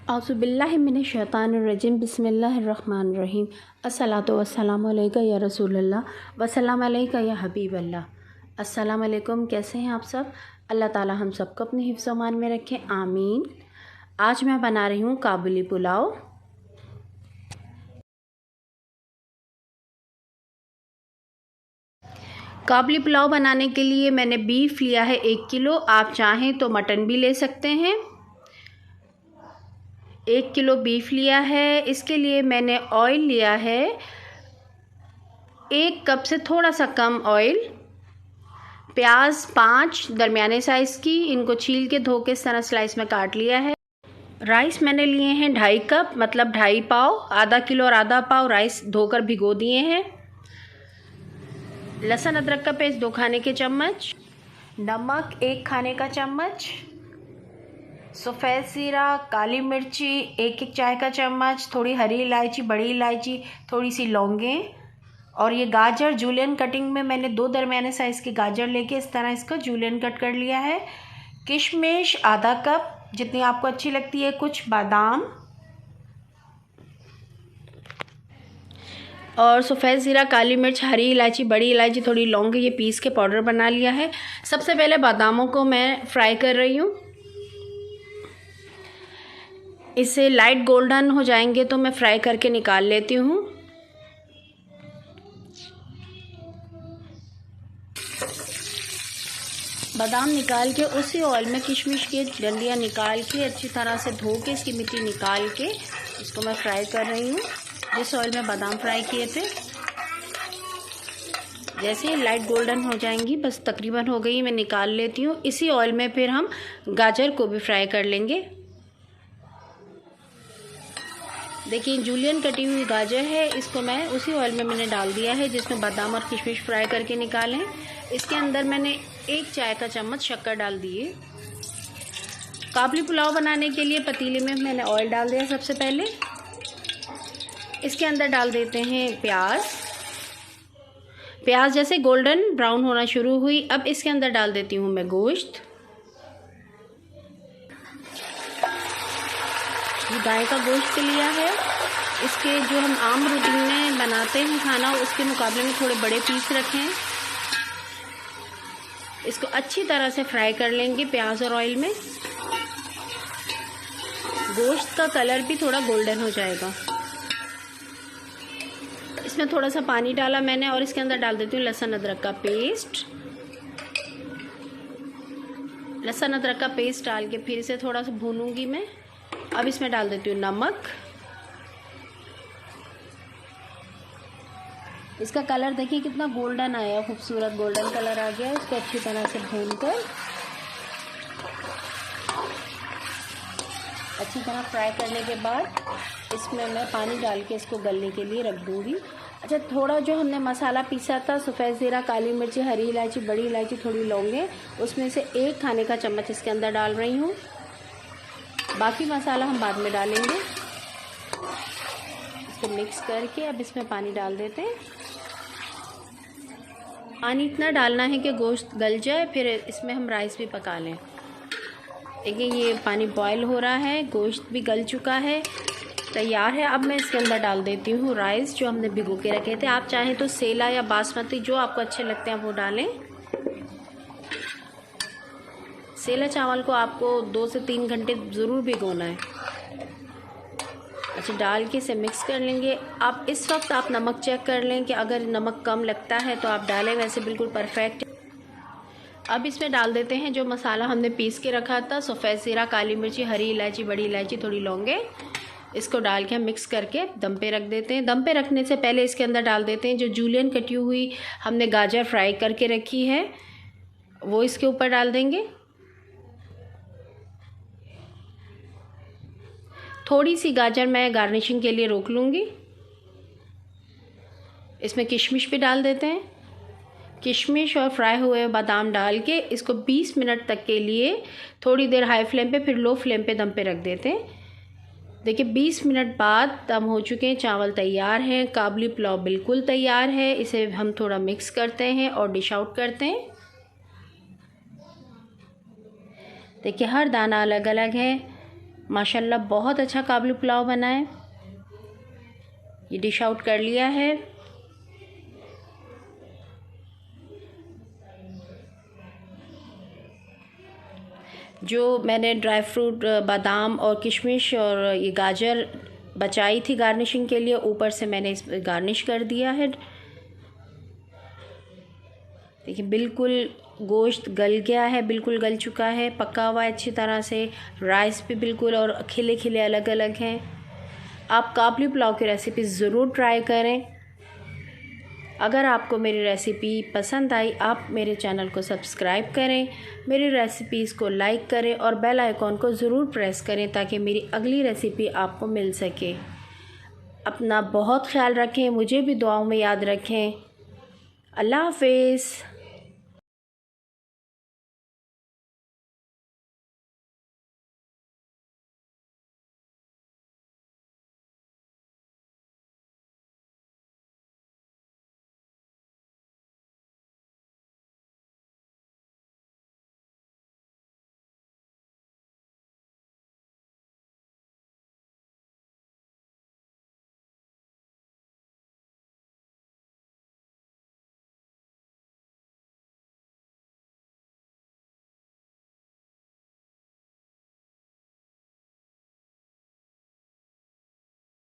औज़ुबिल्लाहि मिनश्शैतानिर्रजीम बिस्मिल्लाहिर्रहमानिर्रहीम अस्सलातु वस्सलामु अलैका या रसूलल्लाह वस्सलाम अलैका या हबीबल्लाह। अस्सलाम वालेकुम, कैसे हैं आप सब? अल्लाह ताला हम सबको अपने हिफ्ज़ अमान में रखें, आमीन। आज मैं बना रही हूँ काबुली पुलाव। काबुली पुलाव बनाने के लिए मैंने बीफ लिया है 1 किलो। आप चाहें तो मटन भी ले सकते हैं। 1 किलो बीफ लिया है। इसके लिए मैंने ऑयल लिया है 1 कप से थोड़ा सा कम ऑयल। प्याज 5 दरमियाने साइज़ की, इनको छील के धो के इस तरह स्लाइस में काट लिया है। राइस मैंने लिए हैं 2.5 कप, मतलब 2.5 पाव। आधा किलो और आधा पाव राइस धोकर भिगो दिए हैं। लहसुन अदरक का पेस्ट 2 खाने के चम्मच, नमक 1 खाने का चम्मच, सफ़ेद ज़ीरा, काली मिर्ची 1 चाय का चम्मच, थोड़ी हरी इलायची, बड़ी इलायची, थोड़ी सी लौंगें, और ये गाजर जूलियन कटिंग में मैंने 2 दरमियाने साइज़ की गाजर लेके इस तरह इसको जूलियन कट कर लिया है। किशमिश आधा कप, जितनी आपको अच्छी लगती है, कुछ बादाम और सफ़ेद ज़ीरा, काली मिर्च, हरी इलायची, बड़ी इलायची, थोड़ी लौंग, ये पीस के पाउडर बना लिया है। सबसे पहले बादामों को मैं फ्राई कर रही हूँ। इससे लाइट गोल्डन हो जाएंगे तो मैं फ्राई करके निकाल लेती हूँ। बादाम निकाल के उसी ऑयल में किशमिश की डंडियाँ निकाल के अच्छी तरह से धो के इसकी मिट्टी निकाल के इसको मैं फ्राई कर रही हूँ, जिस ऑयल में बादाम फ्राई किए थे। जैसे ही लाइट गोल्डन हो जाएंगी, बस तकरीबन हो गई, मैं निकाल लेती हूँ। इसी ऑयल में फिर हम गाजर को भी फ्राई कर लेंगे। देखिए जूलियन कटी हुई गाजर है, इसको मैं उसी ऑयल में मैंने डाल दिया है जिसमें बादाम और किशमिश फ्राई करके निकाले। इसके अंदर मैंने 1 चाय का चम्मच शक्कर डाल दिए। काबुली पुलाव बनाने के लिए पतीले में मैंने ऑयल डाल दिया। सबसे पहले इसके अंदर डाल देते हैं प्याज जैसे गोल्डन ब्राउन होना शुरू हुई, अब इसके अंदर डाल देती हूँ मैं गोश्त। ये गाय का गोश्त लिया है। इसके जो हम आम रूटीन में बनाते हैं खाना, उसके मुकाबले में थोड़े बड़े पीस रखें। इसको अच्छी तरह से फ्राई कर लेंगे प्याज और ऑयल में। गोश्त का कलर भी थोड़ा गोल्डन हो जाएगा। इसमें थोड़ा सा पानी डाला मैंने और इसके अंदर डाल देती हूँ लहसुन अदरक का पेस्ट। लहसुन अदरक का पेस्ट डाल के फिर इसे थोड़ा सा भूनूंगी मैं। अब इसमें डाल देती हूँ नमक। इसका कलर देखिए कितना गोल्डन आया, खूबसूरत गोल्डन कलर आ गया। इसको अच्छी तरह से भूनकर अच्छी तरह फ्राई करने के बाद इसमें मैं पानी डाल के इसको गलने के लिए रख दूँगी। अच्छा, थोड़ा जो हमने मसाला पीसा था, सफ़ेद ज़ीरा, काली मिर्ची, हरी इलायची, बड़ी इलायची, थोड़ी लौंगे, उसमें से 1 खाने का चम्मच इसके अंदर डाल रही हूँ। बाकी मसाला हम बाद में डालेंगे। इसको मिक्स करके अब इसमें पानी डाल देते हैं। पानी इतना डालना है कि गोश्त गल जाए, फिर इसमें हम राइस भी पका लें। देखिए ये पानी बॉयल हो रहा है, गोश्त भी गल चुका है, तैयार है। अब मैं इसके अंदर डाल देती हूँ राइस जो हमने भिगो के रखे थे। आप चाहें तो सेला या बासमती, जो आपको अच्छे लगते हैं वो डालें। सेला चावल को आपको 2 से 3 घंटे ज़रूर भिगोना है। अच्छा, डाल के इसे मिक्स कर लेंगे। आप इस वक्त आप नमक चेक कर लें कि अगर नमक कम लगता है तो आप डालें, वैसे बिल्कुल परफेक्ट। अब इसमें डाल देते हैं जो मसाला हमने पीस के रखा था, सफ़ेद ज़ीरा, काली मिर्ची, हरी इलायची, बड़ी इलायची, थोड़ी लौंगे। इसको डाल के हम मिक्स करके दम पे रख देते हैं। दम पे रखने से पहले इसके अंदर डाल देते हैं जो जूलियन कटी हुई हमने गाजर फ्राई करके रखी है, वो इसके ऊपर डाल देंगे। थोड़ी सी गाजर मैं गार्निशिंग के लिए रोक लूँगी। इसमें किशमिश भी डाल देते हैं। किशमिश और फ्राई हुए बादाम डाल के इसको 20 मिनट तक के लिए थोड़ी देर हाई फ्लेम पे, फिर लो फ्लेम पे दम पे रख देते हैं। देखिए 20 मिनट बाद दम हो चुके हैं, चावल तैयार हैं, काबुली पुलाव बिल्कुल तैयार है। इसे हम थोड़ा मिक्स करते हैं और डिश आउट करते हैं। देखिए हर दाना अलग अलग है। माशाल्लाह बहुत अच्छा काबुली पुलाव बना है। ये डिश आउट कर लिया है। जो मैंने ड्राई फ्रूट बादाम और किशमिश और ये गाजर बचाई थी गार्निशिंग के लिए, ऊपर से मैंने इस गार्निश कर दिया है। देखिए बिल्कुल गोश्त गल गया है, बिल्कुल गल चुका है, पका हुआ है अच्छी तरह से। राइस भी बिल्कुल और खिले खिले अलग अलग हैं। आप काबुली पुलाव की रेसिपी ज़रूर ट्राई करें। अगर आपको मेरी रेसिपी पसंद आई, आप मेरे चैनल को सब्सक्राइब करें, मेरी रेसिपीज़ को लाइक करें और बेल आइकॉन को ज़रूर प्रेस करें ताकि मेरी अगली रेसिपी आपको मिल सके। अपना बहुत ख्याल रखें, मुझे भी दुआओं में याद रखें। अल्लाह हाफ़िज़।